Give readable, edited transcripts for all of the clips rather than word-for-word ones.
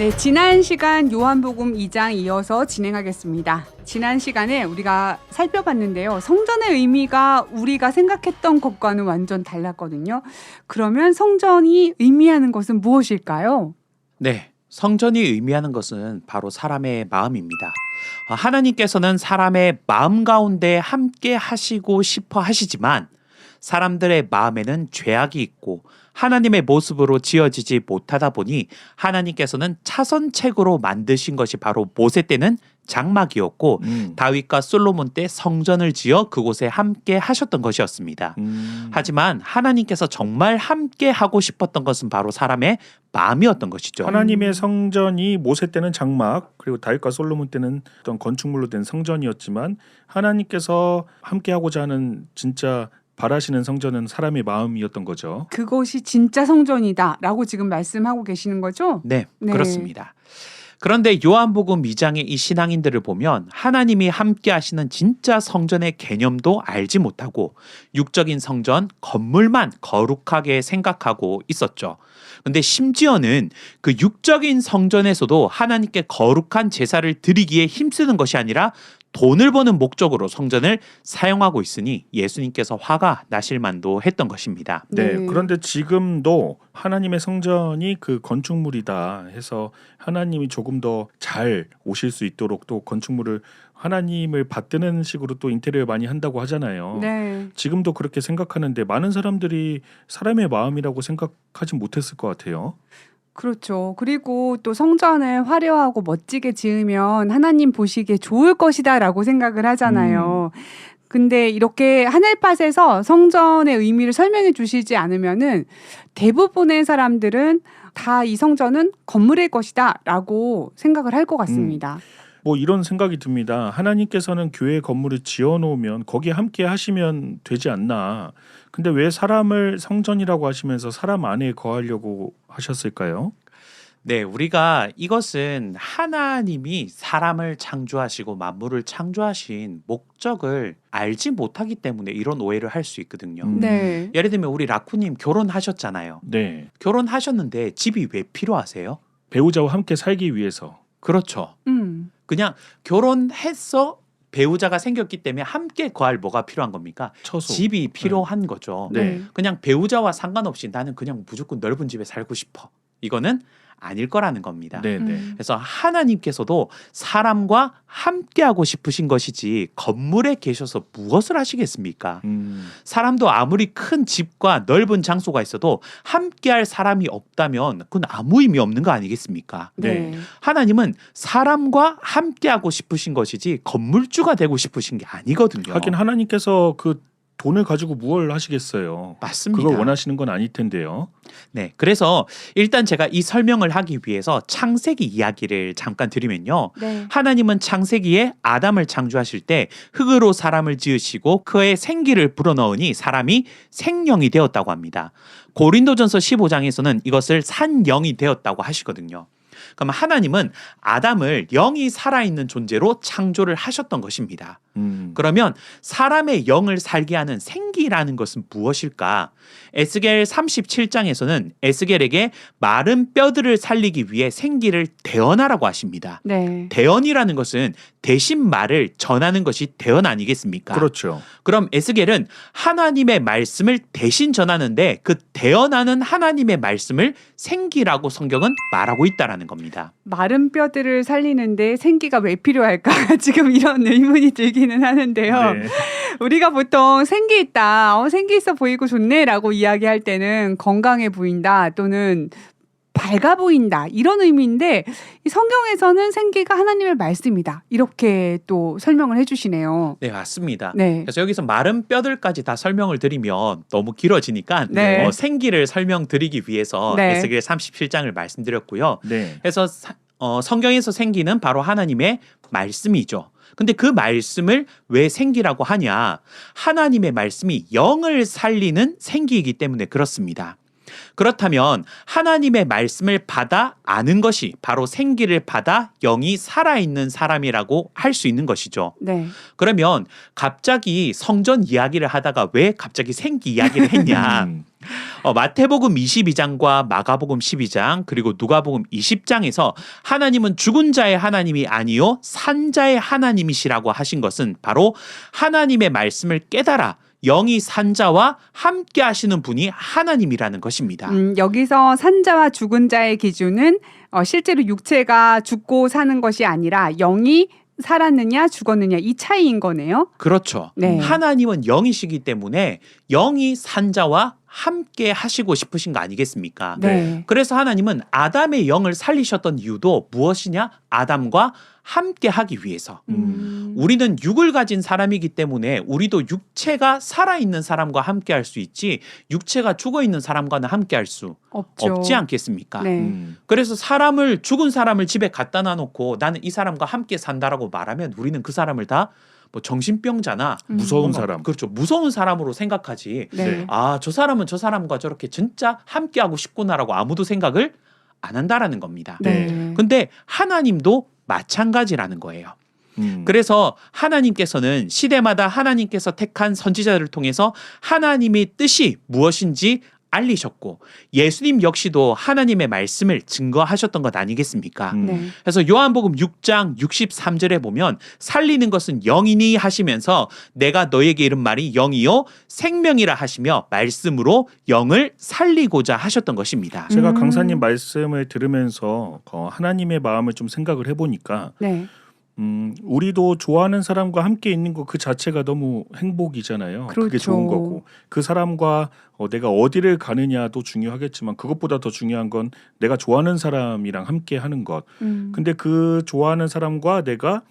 네, 지난 시간 요한복음 2장 이어서 진행하겠습니다. 지난 시간에 우리가 살펴봤는데요. 성전의 의미가 우리가 생각했던 것과는 완전 달랐거든요. 그러면 성전이 의미하는 것은 무엇일까요? 네, 성전이 의미하는 것은 바로 사람의 마음입니다. 하나님께서는 사람의 마음 가운데 함께 하시고 싶어 하시지만 사람들의 마음에는 죄악이 있고 하나님의 모습으로 지어지지 못하다 보니 하나님께서는 차선책으로 만드신 것이 바로 모세 때는 장막이었고 다윗과 솔로몬 때 성전을 지어 그곳에 함께 하셨던 것이었습니다. 하지만 하나님께서 정말 함께 하고 싶었던 것은 바로 사람의 마음이었던 것이죠. 하나님의 성전이 모세 때는 장막, 그리고 다윗과 솔로몬 때는 어떤 건축물로 된 성전이었지만 하나님께서 함께하고자 하는 진짜 바라시는 성전은 사람의 마음이었던 거죠. 그것이 진짜 성전이다라고 지금 말씀하고 계시는 거죠? 네, 그렇습니다. 그런데 요한복음 2장의 이 신앙인들을 보면 하나님이 함께 하시는 진짜 성전의 개념도 알지 못하고 육적인 성전, 건물만 거룩하게 생각하고 있었죠. 근데 심지어는 그 육적인 성전에서도 하나님께 거룩한 제사를 드리기에 힘쓰는 것이 아니라 돈을 버는 목적으로 성전을 사용하고 있으니 예수님께서 화가 나실 만도 했던 것입니다. 네, 그런데 지금도 하나님의 성전이 그 건축물이다 해서 하나님이 조금 더 잘 오실 수 있도록 또 건축물을 하나님을 받드는 식으로 또 인테리어 많이 한다고 하잖아요. 네. 지금도 그렇게 생각하는데 많은 사람들이 사람의 마음이라고 생각하지 못했을 것 같아요. 그렇죠. 그리고 또 성전을 화려하고 멋지게 지으면 하나님 보시기에 좋을 것이다라고 생각을 하잖아요. 근데 이렇게 하늘팟에서 성전의 의미를 설명해 주시지 않으면은 대부분의 사람들은 다 이 성전은 건물일 것이다라고 생각을 할 것 같습니다. 뭐 이런 생각이 듭니다. 하나님께서는 교회 건물을 지어놓으면 거기에 함께 하시면 되지 않나. 근데 왜 사람을 성전이라고 하시면서 사람 안에 거하려고 하셨을까요? 네, 우리가 이것은 하나님이 사람을 창조하시고 만물을 창조하신 목적을 알지 못하기 때문에 이런 오해를 할 수 있거든요. 네. 예를 들면 우리 라쿠님 결혼하셨잖아요. 네. 결혼하셨는데 집이 왜 필요하세요? 배우자와 함께 살기 위해서. 그렇죠. 그냥 결혼해서 배우자가 생겼기 때문에 함께 거할 뭐가 필요한 겁니까? 처소. 집이 필요한 거죠. 네. 그냥 배우자와 상관없이 나는 그냥 무조건 넓은 집에 살고 싶어. 이거는 아닐 거라는 겁니다. 네, 네. 그래서 하나님께서도 사람과 함께하고 싶으신 것이지 건물에 계셔서 무엇을 하시겠습니까? 사람도 아무리 큰 집과 넓은 장소가 있어도 함께할 사람이 없다면 그건 아무 의미 없는 거 아니겠습니까? 네. 하나님은 사람과 함께하고 싶으신 것이지 건물주가 되고 싶으신 게 아니거든요. 하긴 하나님께서 그 돈을 가지고 무엇을 하시겠어요? 맞습니다. 그걸 원하시는 건 아닐 텐데요. 네, 그래서 일단 제가 이 설명을 하기 위해서 창세기 이야기를 잠깐 드리면요. 네. 하나님은 창세기에 아담을 창조하실 때 흙으로 사람을 지으시고 그의 생기를 불어넣으니 사람이 생령이 되었다고 합니다. 고린도전서 15장에서는 이것을 산영이 되었다고 하시거든요. 그럼 하나님은 아담을 영이 살아있는 존재로 창조를 하셨던 것입니다. 그러면 사람의 영을 살게 하는 생기라는 것은 무엇일까? 에스겔 37장에서는 에스겔에게 마른 뼈들을 살리기 위해 생기를 대언하라고 하십니다. 네. 대언이라는 것은 대신 말을 전하는 것이 대언 아니겠습니까? 그렇죠. 그럼 에스겔은 하나님의 말씀을 대신 전하는데 그 대언하는 하나님의 말씀을 생기라고 성경은 말하고 있다라는 겁니다. 마른 뼈들을 살리는데 생기가 왜 필요할까? 지금 이런 의문이 들기는 하는데요. 네. 우리가 보통 생기 있다, 생기 있어 보이고 좋네라고 이야기할 때는 건강해 보인다 또는 밝아 보인다 이런 의미인데 이 성경에서는 생기가 하나님의 말씀이다 이렇게 또 설명을 해주시네요. 네, 맞습니다. 네. 그래서 여기서 마른 뼈들까지 다 설명을 드리면 너무 길어지니까 네. 생기를 설명드리기 위해서 네. 에스겔 37장을 말씀드렸고요. 네. 그래서 성경에서 생기는 바로 하나님의 말씀이죠. 근데 그 말씀을 왜 생기라고 하냐? 하나님의 말씀이 영을 살리는 생기이기 때문에 그렇습니다. 그렇다면 하나님의 말씀을 받아 아는 것이 바로 생기를 받아 영이 살아있는 사람이라고 할 수 있는 것이죠. 네. 그러면 갑자기 성전 이야기를 하다가 왜 갑자기 생기 이야기를 했냐? 마태복음 22장과 마가복음 12장 그리고 누가복음 20장에서 하나님은 죽은 자의 하나님이 아니요 산 자의 하나님이시라고 하신 것은 바로 하나님의 말씀을 깨달아 영이 산 자와 함께 하시는 분이 하나님이라는 것입니다. 여기서 산자와 죽은 자의 기준은 실제로 육체가 죽고 사는 것이 아니라 영이 살았느냐 죽었느냐 이 차이인 거네요. 그렇죠. 네. 하나님은 영이시기 때문에 영이 산 자와 함께 하시고 싶으신 거 아니겠습니까? 네. 그래서 하나님은 아담의 영을 살리셨던 이유도 무엇이냐? 아담과 함께 하기 위해서. 우리는 육을 가진 사람이기 때문에 우리도 육체가 살아있는 사람과 함께 할 수 있지 육체가 죽어있는 사람과는 함께 할 수 없죠. 없지 않겠습니까? 네. 그래서 죽은 사람을 집에 갖다 놔놓고 나는 이 사람과 함께 산다라고 말하면 우리는 그 사람을 다 뭐 정신병자나 무서운 뭔가, 사람. 그렇죠. 무서운 사람으로 생각하지. 네. 아, 저 사람은 저 사람과 저렇게 진짜 함께 하고 싶구나라고 아무도 생각을 안 한다라는 겁니다. 네. 근데 하나님도 마찬가지라는 거예요. 음. 그래서 하나님께서는 시대마다 하나님께서 택한 선지자들을 통해서 하나님의 뜻이 무엇인지 알리셨고 예수님 역시도 하나님의 말씀을 증거하셨던 것 아니겠습니까? 네. 그래서 요한복음 6장 63절에 보면 살리는 것은 영이니 하시면서 내가 너에게 이른 말이 영이요 생명이라 하시며 말씀으로 영을 살리고자 하셨던 것입니다. 제가 강사님 말씀을 들으면서 하나님의 마음을 좀 생각을 해보니까 네. 우리도 좋아하는 사람과 함께 있는 것 그 자체가 너무 행복이잖아요. 그게 그렇죠. 좋은 거고 그 사람과 내가 어디를 가느냐도 중요하겠지만 그것보다 더 중요한 건 내가 좋아하는 사람이랑 함께 하는 것. 근데 그 좋아하는 사람과 내가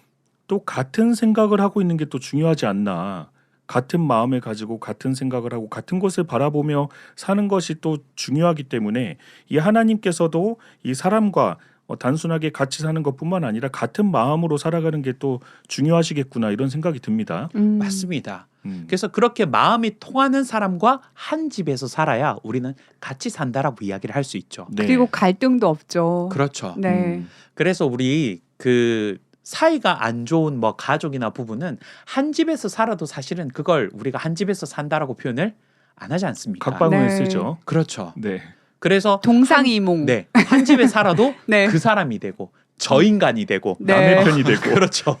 또 같은 생각을 하고 있는 게 또 중요하지 않나. 같은 마음을 가지고 같은 생각을 하고 같은 것을 바라보며 사는 것이 또 중요하기 때문에 이 하나님께서도 이 사람과 단순하게 같이 사는 것뿐만 아니라 같은 마음으로 살아가는 게 또 중요하시겠구나 이런 생각이 듭니다. 맞습니다. 그래서 그렇게 마음이 통하는 사람과 한 집에서 살아야 우리는 같이 산다라고 이야기를 할 수 있죠. 네. 그리고 갈등도 없죠. 그렇죠. 네. 그래서 우리 그 사이가 안 좋은 뭐 가족이나 부부는 한 집에서 살아도 사실은 그걸 우리가 한 집에서 산다라고 표현을 안 하지 않습니까? 각방을 네. 쓰죠. 그렇죠. 네. 그래서 동상이몽. 네, 한 집에 살아도 네. 그 사람이 되고 저 인간이 되고 네. 남의 편이 되고. 그렇죠.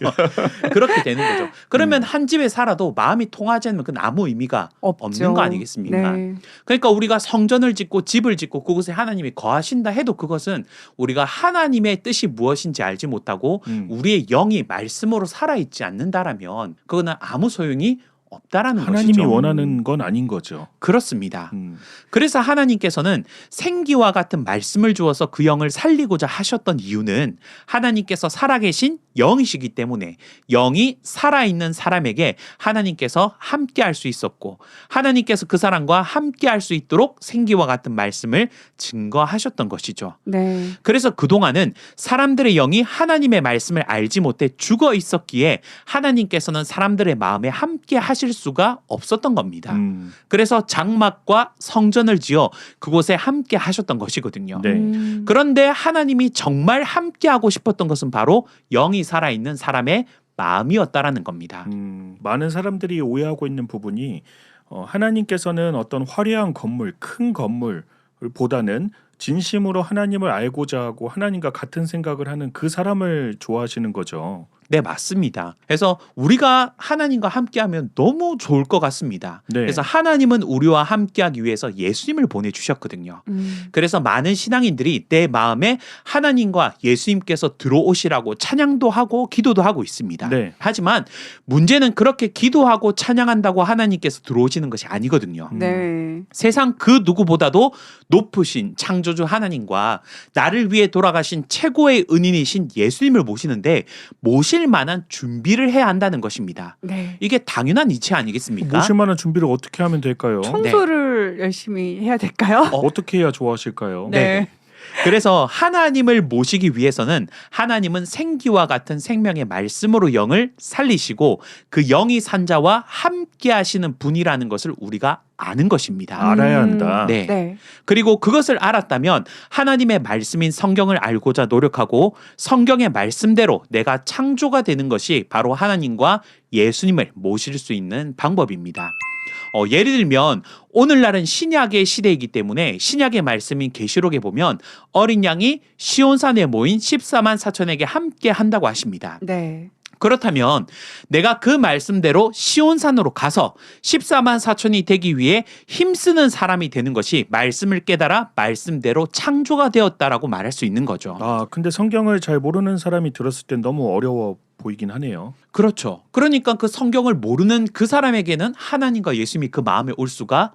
그렇게 되는 거죠. 그러면 한 집에 살아도 마음이 통하지 않으면 그건 아무 의미가 없죠. 없는 거 아니겠습니까? 네. 그러니까 우리가 성전을 짓고 집을 짓고 그곳에 하나님이 거하신다 해도 그것은 우리가 하나님의 뜻이 무엇인지 알지 못하고 우리의 영이 말씀으로 살아있지 않는다라면 그거는 아무 소용이 없다라는 하나님이 것이죠. 원하는 건 아닌 거죠. 그렇습니다. 그래서 하나님께서는 생기와 같은 말씀을 주어서 그 영을 살리고자 하셨던 이유는 하나님께서 살아계신 영이시기 때문에 영이 살아있는 사람에게 하나님께서 함께할 수 있었고 하나님께서 그 사람과 함께할 수 있도록 생기와 같은 말씀을 증거하셨던 것이죠. 네. 그래서 그동안은 사람들의 영이 하나님의 말씀을 알지 못해 죽어 있었기에 하나님께서는 사람들의 마음에 함께 하실 수가 없었던 겁니다. 그래서 장막과 성전을 지어 그곳에 함께 하셨던 것이거든요. 네. 그런데 하나님이 정말 함께 하고 싶었던 것은 바로 영이 살아있는 사람의 마음이었다라는 겁니다. 많은 사람들이 오해하고 있는 부분이 하나님께서는 어떤 화려한 건물, 큰 건물보다는 진심으로 하나님을 알고자 하고 하나님과 같은 생각을 하는 그 사람을 좋아하시는 거죠. 네, 맞습니다. 그래서 우리가 하나님과 함께하면 너무 좋을 것 같습니다. 네. 그래서 하나님은 우리와 함께하기 위해서 예수님을 보내주셨거든요. 그래서 많은 신앙인들이 내 마음에 하나님과 예수님께서 들어오시라고 찬양도 하고 기도도 하고 있습니다. 네. 하지만 문제는 그렇게 기도하고 찬양한다고 하나님께서 들어오시는 것이 아니거든요. 네. 세상 그 누구보다도 높으신 창조주 하나님과 나를 위해 돌아가신 최고의 은인이신 예수님을 모시는데 모실 만한 준비를 해야 한다는 것입니다. 네. 이게 당연한 이치 아니겠습니까? 모실 만한 준비를 어떻게 하면 될까요? 청소를 열심히 해야 될까요? 어떻게 해야 좋아하실까요? 네. 그래서 하나님을 모시기 위해서는 하나님은 생기와 같은 생명의 말씀으로 영을 살리시고 그 영이 산 자와 함께 하시는 분이라는 것을 우리가 아는 것입니다. 알아야 한다. 네. 네. 그리고 그것을 알았다면 하나님의 말씀인 성경을 알고자 노력하고 성경의 말씀대로 내가 창조가 되는 것이 바로 하나님과 예수님을 모실 수 있는 방법입니다. 예를 들면 오늘날은 신약의 시대이기 때문에 신약의 말씀인 계시록에 보면 어린 양이 시온산에 모인 14만 4천에게 함께 한다고 하십니다. 네. 그렇다면 내가 그 말씀대로 시온산으로 가서 14만 4천이 되기 위해 힘쓰는 사람이 되는 것이 말씀을 깨달아 말씀대로 창조가 되었다라고 말할 수 있는 거죠. 근데 성경을 잘 모르는 사람이 들었을 땐 너무 어려워 보이긴 하네요. 그렇죠. 그러니까 그 성경을 모르는 그 사람에게는 하나님과 예수님이 그 마음에 올 수가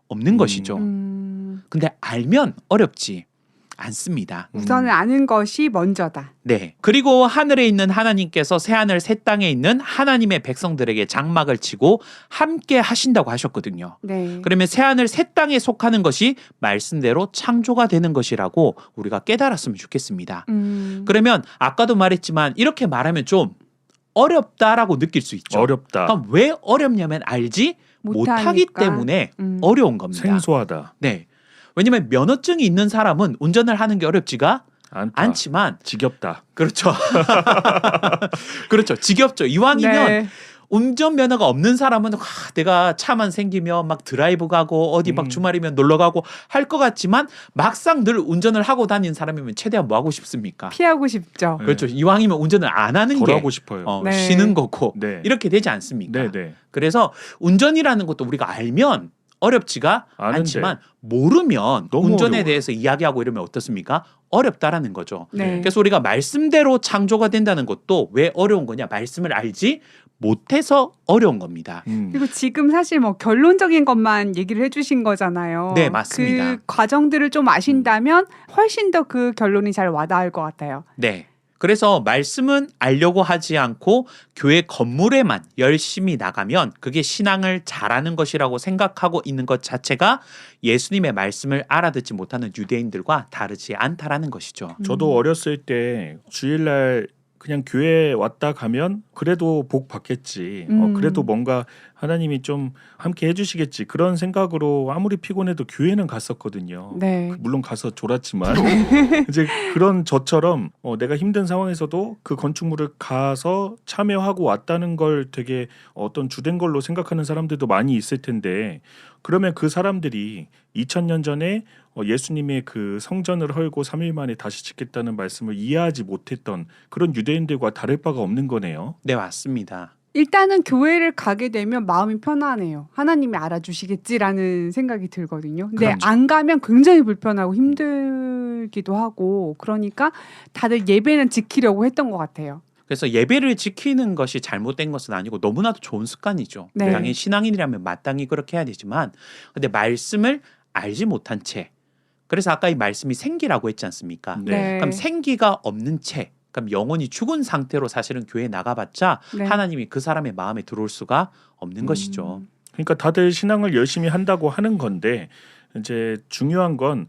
없는 것이죠. 근데 알면 어렵지 않습니다. 우선은 아는 것이 먼저다. 네. 그리고 하늘에 있는 하나님께서 새하늘 새 땅에 있는 하나님의 백성들에게 장막을 치고 함께 하신다고 하셨거든요. 네. 그러면 새하늘 새 땅에 속하는 것이 말씀대로 창조가 되는 것이라고 우리가 깨달았으면 좋겠습니다. 그러면 아까도 말했지만 이렇게 말하면 좀 어렵다라고 느낄 수 있죠. 어렵다. 그럼 왜 어렵냐면 알지 못하기 못하니까. 때문에 어려운 겁니다. 생소하다. 네. 왜냐면 면허증이 있는 사람은 운전을 하는 게 어렵지가 않다. 않지만 지겹다. 그렇죠. 그렇죠. 지겹죠. 이왕이면 네. 운전면허가 없는 사람은 내가 차만 생기면 막 드라이브 가고 어디 막 주말이면 놀러 가고 할 것 같지만 막상 늘 운전을 하고 다니는 사람이면 최대한 뭐 하고 싶습니까? 피하고 싶죠. 네. 그렇죠. 이왕이면 운전을 안 하는 덜 게 하고 싶어요. 네. 쉬는 거고 네. 이렇게 되지 않습니까? 네. 그래서 운전이라는 것도 우리가 알면 어렵지가 아는데. 않지만 모르면 너무 운전에 어려워요. 대해서 이야기하고 이러면 어떻습니까? 어렵다라는 거죠. 네. 그래서 우리가 말씀대로 창조가 된다는 것도 왜 어려운 거냐? 말씀을 알지 못해서 어려운 겁니다. 그리고 지금 사실 뭐 결론적인 것만 얘기를 해주신 거잖아요. 네, 맞습니다. 그 과정들을 좀 아신다면 훨씬 더 그 결론이 잘 와닿을 것 같아요. 네. 그래서 말씀은 알려고 하지 않고 교회 건물에만 열심히 나가면 그게 신앙을 잘하는 것이라고 생각하고 있는 것 자체가 예수님의 말씀을 알아듣지 못하는 유대인들과 다르지 않다라는 것이죠. 저도 어렸을 때 주일날 그냥 교회 왔다 가면 그래도 복 받겠지. 그래도 뭔가 하나님이 좀 함께 해주시겠지. 그런 생각으로 아무리 피곤해도 교회는 갔었거든요. 네. 물론 가서 졸았지만 이제 그런 저처럼 내가 힘든 상황에서도 그 건축물을 가서 참여하고 왔다는 걸 되게 어떤 주된 걸로 생각하는 사람들도 많이 있을 텐데 그러면 그 사람들이 2000년 전에 예수님의 그 성전을 헐고 3일 만에 다시 짓겠다는 말씀을 이해하지 못했던 그런 유대인들과 다를 바가 없는 거네요. 네, 맞습니다. 일단은 교회를 가게 되면 마음이 편안해요. 하나님이 알아주시겠지라는 생각이 들거든요. 근데 그렇죠. 안 가면 굉장히 불편하고 힘들기도 하고 그러니까 다들 예배는 지키려고 했던 것 같아요. 그래서 예배를 지키는 것이 잘못된 것은 아니고 너무나도 좋은 습관이죠. 네. 당연히 신앙인이라면 마땅히 그렇게 해야 되지만 근데 말씀을 알지 못한 채 그래서 아까 이 말씀이 생기라고 했지 않습니까? 네. 그럼 생기가 없는 채 그럼 영혼이 죽은 상태로 사실은 교회에 나가봤자 네. 하나님이 그 사람의 마음에 들어올 수가 없는 것이죠. 그러니까 다들 신앙을 열심히 한다고 하는 건데 이제 중요한 건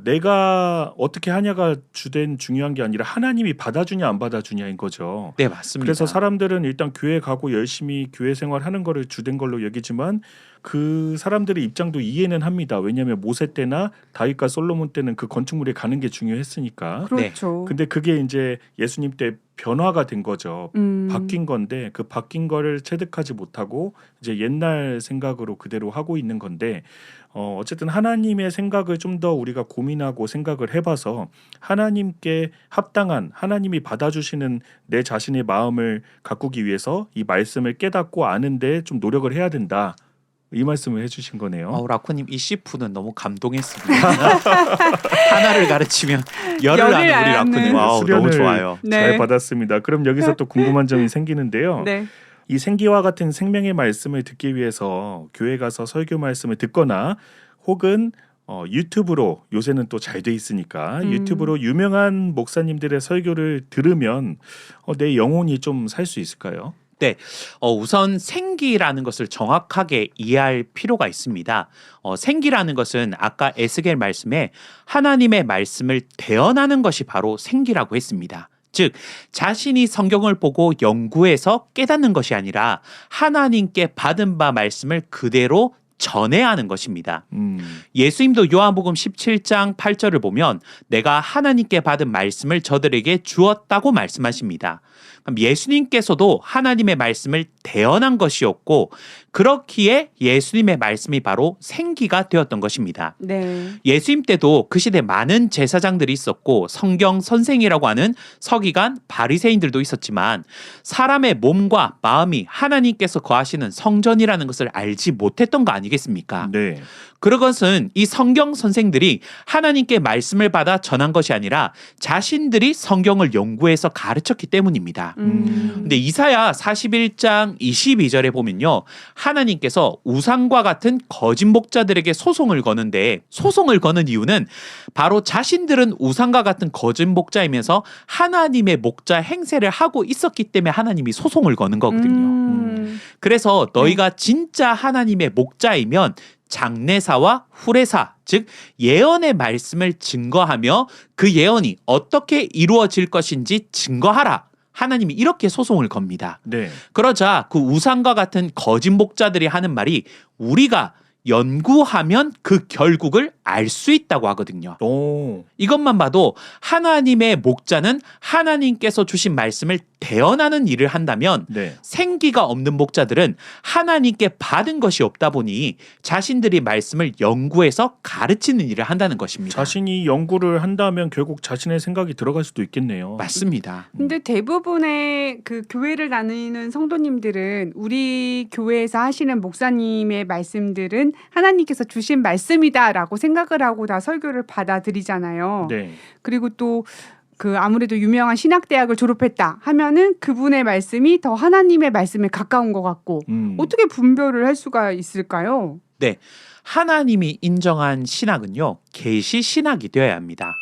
내가 어떻게 하냐가 주된 중요한 게 아니라 하나님이 받아주냐 안 받아주냐인 거죠. 네, 맞습니다. 그래서 사람들은 일단 교회 가고 열심히 교회 생활하는 거를 주된 걸로 여기지만 그 사람들의 입장도 이해는 합니다. 왜냐하면 모세 때나 다윗과 솔로몬 때는 그 건축물에 가는 게 중요했으니까. 그렇죠. 근데 그게 이제 예수님 때 변화가 된 거죠. 바뀐 건데 그 바뀐 거를 체득하지 못하고 이제 옛날 생각으로 그대로 하고 있는 건데 어쨌든 하나님의 생각을 좀 더 우리가 고민하고 생각을 해봐서 하나님께 합당한 하나님이 받아주시는 내 자신의 마음을 가꾸기 위해서 이 말씀을 깨닫고 아는데 좀 노력을 해야 된다. 이 말씀을 해주신 거네요. 라코님 이 시푸는 너무 감동했습니다. 하나를 가르치면 열을 열을 아는 우리 아는. 라코님 너무 수련을 좋아요. 네. 잘 받았습니다. 그럼 여기서 또 궁금한 점이 생기는데요. 네. 이 생기와 같은 생명의 말씀을 듣기 위해서 교회 가서 설교 말씀을 듣거나 혹은 유튜브로 요새는 또 잘 돼 있으니까 유튜브로 유명한 목사님들의 설교를 들으면 내 영혼이 좀 살 수 있을까요? 우선 생기라는 것을 정확하게 이해할 필요가 있습니다. 생기라는 것은 아까 에스겔 말씀에 하나님의 말씀을 대언하는 것이 바로 생기라고 했습니다. 즉 자신이 성경을 보고 연구해서 깨닫는 것이 아니라 하나님께 받은 바 말씀을 그대로 전해야 하는 것입니다. 예수님도 요한복음 17장 8절을 보면 내가 하나님께 받은 말씀을 저들에게 주었다고 말씀하십니다. 그럼 예수님께서도 하나님의 말씀을 대언한 것이었고 그렇기에 예수님의 말씀이 바로 생기가 되었던 것입니다. 네. 예수님 때도 그 시대 많은 제사장들이 있었고 성경 선생이라고 하는 서기관, 바리새인들도 있었지만 사람의 몸과 마음이 하나님께서 거하시는 성전이라는 것을 알지 못했던 거 아니겠습니까? 네. 그것은 이 성경 선생들이 하나님께 말씀을 받아 전한 것이 아니라 자신들이 성경을 연구해서 가르쳤기 때문입니다. 근데 이사야 41장 22절에 보면요. 하나님께서 우상과 같은 거짓 목자들에게 소송을 거는데 소송을 거는 이유는 바로 자신들은 우상과 같은 거짓 목자이면서 하나님의 목자 행세를 하고 있었기 때문에 하나님이 소송을 거는 거거든요. 그래서 너희가 진짜 하나님의 목자이면 장래사와 후래사, 즉 예언의 말씀을 증거하며 그 예언이 어떻게 이루어질 것인지 증거하라. 하나님이 이렇게 소송을 겁니다. 네. 그러자 그 우상과 같은 거짓 목자들이 하는 말이 우리가 연구하면 그 결국을 알 수 있다고 하거든요. 오. 이것만 봐도 하나님의 목자는 하나님께서 주신 말씀을 대언하는 일을 한다면 네. 생기가 없는 목자들은 하나님께 받은 것이 없다 보니 자신들이 말씀을 연구해서 가르치는 일을 한다는 것입니다. 자신이 연구를 한다면 결국 자신의 생각이 들어갈 수도 있겠네요. 맞습니다. 근데 대부분의 그 교회를 다니는 성도님들은 우리 교회에서 하시는 목사님의 말씀들은 하나님께서 주신 말씀이다라고 생각을 하고 다 설교를 받아들이잖아요. 네. 그리고 또 그 아무래도 유명한 신학대학을 졸업했다 하면은 그분의 말씀이 더 하나님의 말씀에 가까운 것 같고 어떻게 분별을 할 수가 있을까요? 네, 하나님이 인정한 신학은요, 계시 신학이 되어야 합니다.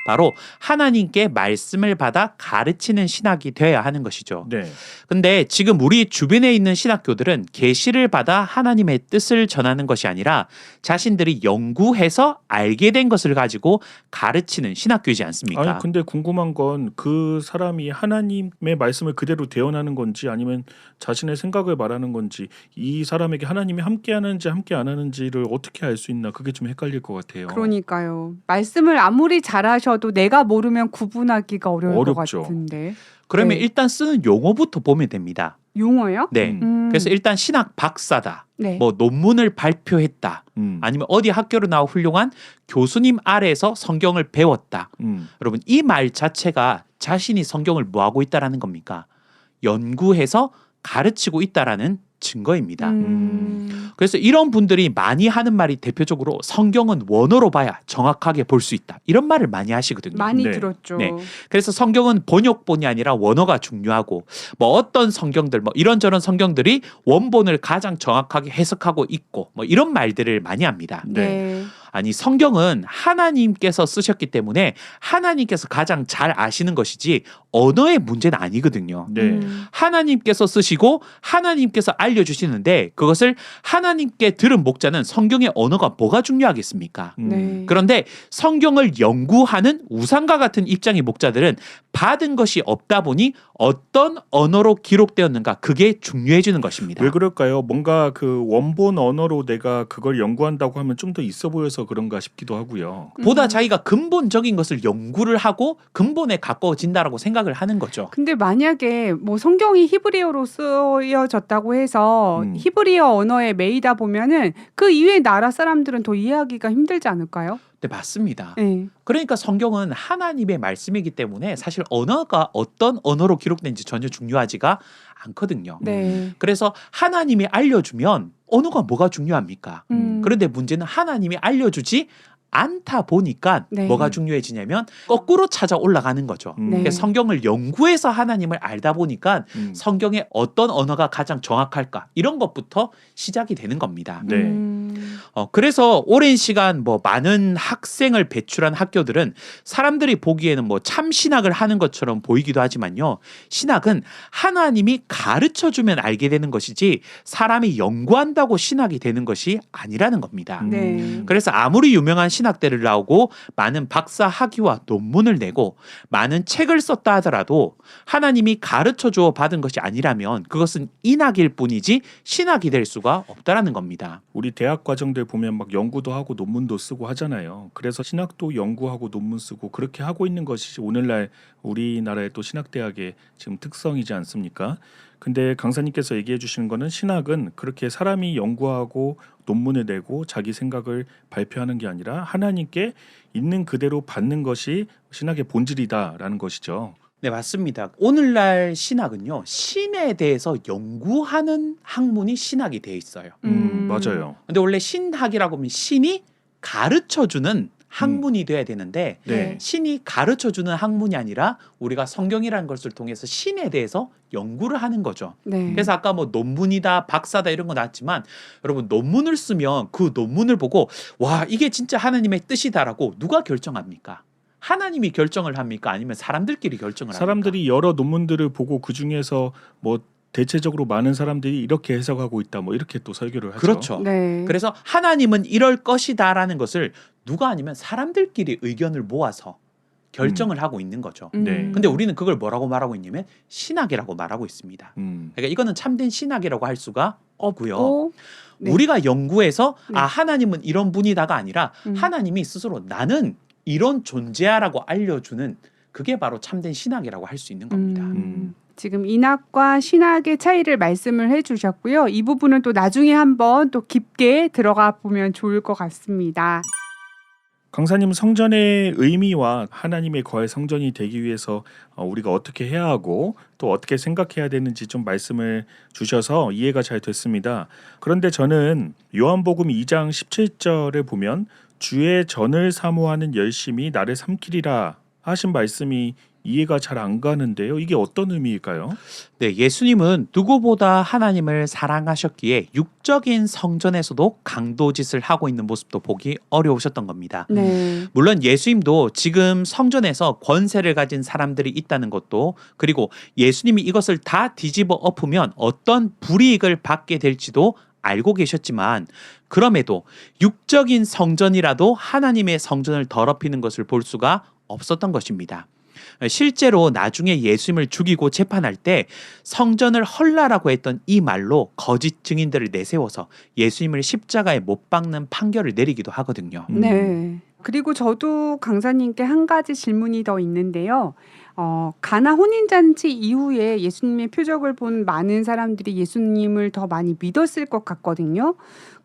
바로 하나님께 말씀을 받아 가르치는 신학이 되어야 하는 것이죠. 네. 근데 지금 우리 주변에 있는 신학교들은 계시를 받아 하나님의 뜻을 전하는 것이 아니라 자신들이 연구해서 알게 된 것을 가지고 가르치는 신학교이지 않습니까? 아니 근데 궁금한 건 그 사람이 하나님의 말씀을 그대로 대언하는 건지 아니면 자신의 생각을 말하는 건지 이 사람에게 하나님이 함께 하는지 함께 안 하는지를 어떻게 알 수 있나 그게 좀 헷갈릴 것 같아요. 그러니까요. 말씀을 아무리 잘하셔도 내가 모르면 구분하기가 어려울 어렵죠. 것 같은데. 그러면 네. 일단 쓰는 용어부터 보면 됩니다. 용어요? 네. 그래서 일단 신학 박사다. 네. 뭐 논문을 발표했다. 아니면 어디 학교로 나와 훌륭한 교수님 아래에서 성경을 배웠다. 여러분 이 말 자체가 자신이 성경을 뭐하고 있다라는 겁니까? 연구해서 가르치고 있다라는 증거입니다. 그래서 이런 분들이 많이 하는 말이 대표적으로 성경은 원어로 봐야 정확하게 볼 수 있다. 이런 말을 많이 하시거든요. 많이 네. 들었죠. 네. 그래서 성경은 번역본이 아니라 원어가 중요하고 뭐 어떤 성경들 뭐 이런저런 성경들이 원본을 가장 정확하게 해석하고 있고 뭐 이런 말들을 많이 합니다. 네. 아니 성경은 하나님께서 쓰셨기 때문에 하나님께서 가장 잘 아시는 것이지 언어의 문제는 아니거든요. 네. 하나님께서 쓰시고 하나님께서 알려주시는데 그것을 하나님께 들은 목자는 성경의 언어가 뭐가 중요하겠습니까? 네. 그런데 성경을 연구하는 우상과 같은 입장의 목자들은 받은 것이 없다 보니 어떤 언어로 기록되었는가 그게 중요해지는 것입니다. 왜 그럴까요? 뭔가 그 원본 언어로 내가 그걸 연구한다고 하면 좀 더 있어 보여서 그런가 싶기도 하고요. 보다 자기가 근본적인 것을 연구를 하고 근본에 가까워진다라고 생각을 하는 거죠. 근데 만약에 뭐 성경이 히브리어로 쓰여졌다고 해서 히브리어 언어에 매이다 보면은 그 이외의 나라 사람들은 더 이해하기가 힘들지 않을까요? 네, 맞습니다. 네. 그러니까 성경은 하나님의 말씀이기 때문에 사실 언어가 어떤 언어로 기록된지 전혀 중요하지가 않거든요. 네. 그래서 하나님이 알려주면 언어가 뭐가 중요합니까? 그런데 문제는 하나님이 알려주지 않다 보니까 네. 뭐가 중요해지냐면 거꾸로 찾아 올라가는 거죠. 네. 그러니까 성경을 연구해서 하나님을 알다 보니까 성경의 어떤 언어가 가장 정확할까 이런 것부터 시작이 되는 겁니다. 네. 그래서 오랜 시간 뭐 많은 학생을 배출한 학교들은 사람들이 보기에는 뭐 참 신학을 하는 것처럼 보이기도 하지만요. 신학은 하나님이 가르쳐 주면 알게 되는 것이지 사람이 연구한다고 신학이 되는 것이 아니라는 겁니다. 네. 그래서 아무리 유명한 신학대를 나오고 많은 박사 학위와 논문을 내고 많은 책을 썼다 하더라도 하나님이 가르쳐 주어 받은 것이 아니라면 그것은 인학일 뿐이지 신학이 될 수가 없다라는 겁니다. 우리 대학 과정들 보면 막 연구도 하고 논문도 쓰고 하잖아요. 그래서 신학도 연구하고 논문 쓰고 그렇게 하고 있는 것이 오늘날 우리나라의 또 신학대학의 지금 특성이지 않습니까? 근데 강사님께서 얘기해 주시는 거는 신학은 그렇게 사람이 연구하고 논문을 내고 자기 생각을 발표하는 게 아니라 하나님께 있는 그대로 받는 것이 신학의 본질이다라는 것이죠. 네, 맞습니다. 오늘날 신학은요, 신에 대해서 연구하는 학문이 신학이 돼 있어요. 맞아요. 근데 원래 신학이라고 하면 신이 가르쳐주는 학문이 돼야 되는데 네. 신이 가르쳐주는 학문이 아니라 우리가 성경이라는 것을 통해서 신에 대해서 연구를 하는 거죠. 네. 그래서 아까 뭐 논문이다, 박사다 이런 거 나왔지만 여러분 논문을 쓰면 그 논문을 보고 와 이게 진짜 하나님의 뜻이다라고 누가 결정합니까? 하나님이 결정을 합니까? 아니면 사람들끼리 결정을 합니까? 사람들이 여러 논문들을 보고 그 중에서 뭐 대체적으로 많은 사람들이 이렇게 해석하고 있다 뭐 이렇게 또 설교를 하죠. 그렇죠. 네. 그래서 하나님은 이럴 것이다라는 것을 누가 아니면 사람들끼리 의견을 모아서 결정을 하고 있는 거죠. 네. 근데 우리는 그걸 뭐라고 말하고 있냐면 신학이라고 말하고 있습니다. 그러니까 이거는 참된 신학이라고 할 수가 없고요. 오, 네. 우리가 연구해서 네. 아 하나님은 이런 분이다가 아니라 하나님이 스스로 나는 이런 존재야라고 알려주는 그게 바로 참된 신학이라고 할 수 있는 겁니다. 지금 인학과 신학의 차이를 말씀을 해주셨고요. 이 부분은 또 나중에 한번 또 깊게 들어가 보면 좋을 것 같습니다. 강사님 성전의 의미와 하나님의 거의 성전이 되기 위해서 우리가 어떻게 해야 하고 또 어떻게 생각해야 되는지 좀 말씀을 주셔서 이해가 잘 됐습니다. 그런데 저는 요한복음 2장 17절에 보면 주의 전을 사모하는 열심이 나를 삼키리라 하신 말씀이 이해가 잘 안 가는데요. 이게 어떤 의미일까요? 네, 예수님은 누구보다 하나님을 사랑하셨기에 육적인 성전에서도 강도짓을 하고 있는 모습도 보기 어려우셨던 겁니다. 네. 물론 예수님도 지금 성전에서 권세를 가진 사람들이 있다는 것도 그리고 예수님이 이것을 다 뒤집어 엎으면 어떤 불이익을 받게 될지도 알고 계셨지만 그럼에도 육적인 성전이라도 하나님의 성전을 더럽히는 것을 볼 수가 없었던 것입니다. 실제로 나중에 예수님을 죽이고 재판할 때 성전을 헐라라고 했던 이 말로 거짓 증인들을 내세워서 예수님을 십자가에 못 박는 판결을 내리기도 하거든요. 네. 그리고 저도 강사님께 한 가지 질문이 더 있는데요. 가나 혼인잔치 이후에 예수님의 표적을 본 많은 사람들이 예수님을 더 많이 믿었을 것 같거든요.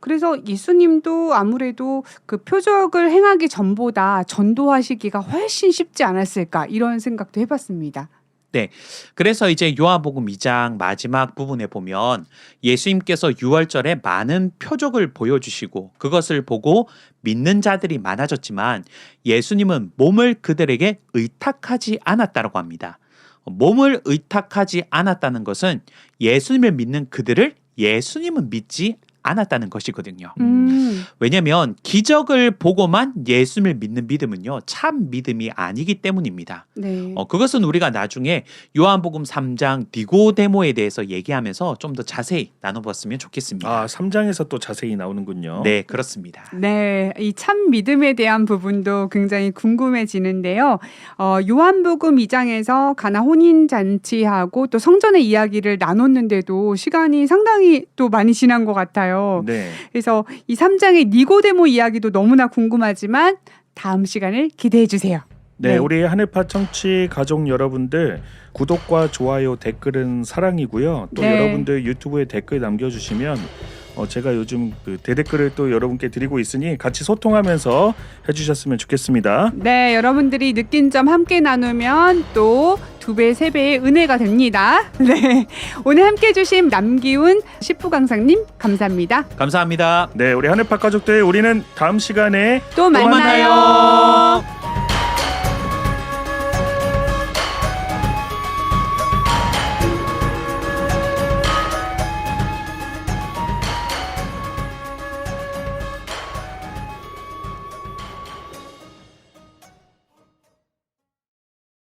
그래서 예수님도 아무래도 그 표적을 행하기 전보다 전도하시기가 훨씬 쉽지 않았을까 이런 생각도 해봤습니다. 네. 그래서 이제 요한복음 2장 마지막 부분에 보면 예수님께서 유월절에 많은 표적을 보여주시고 그것을 보고 믿는 자들이 많아졌지만 예수님은 몸을 그들에게 의탁하지 않았다고 합니다. 몸을 의탁하지 않았다는 것은 예수님을 믿는 그들을 예수님은 믿지 않았다는 것이거든요. 왜냐하면 기적을 보고만 예수님을 믿는 믿음은요 참 믿음이 아니기 때문입니다. 네. 그것은 우리가 나중에 요한복음 3장 니고데모에 대해서 얘기하면서 좀 더 자세히 나눠봤으면 좋겠습니다. 3장에서 또 자세히 나오는군요. 네, 그렇습니다. 네, 이 참 믿음에 대한 부분도 굉장히 궁금해지는데요. 요한복음 2장에서 가나 혼인 잔치하고 또 성전의 이야기를 나눴는데도 시간이 상당히 또 많이 지난 것 같아요. 네. 그래서 이 3장의 니고데모 이야기도 너무나 궁금하지만 다음 시간을 기대해 주세요. 네, 네. 우리 하늘파 청취 가족 여러분들 구독과 좋아요, 댓글은 사랑이고요. 또 네. 여러분들 유튜브에 댓글 남겨주시면 제가 요즘 그 대댓글을 또 여러분께 드리고 있으니 같이 소통하면서 해주셨으면 좋겠습니다. 네, 여러분들이 느낀 점 함께 나누면 또 2배, 3배의 은혜가 됩니다. 네, 오늘 함께 해주신 남기훈 시프 강사님 감사합니다. 감사합니다. 네, 우리 하늘파 가족들 우리는 다음 시간에 또 만나요. 만나요.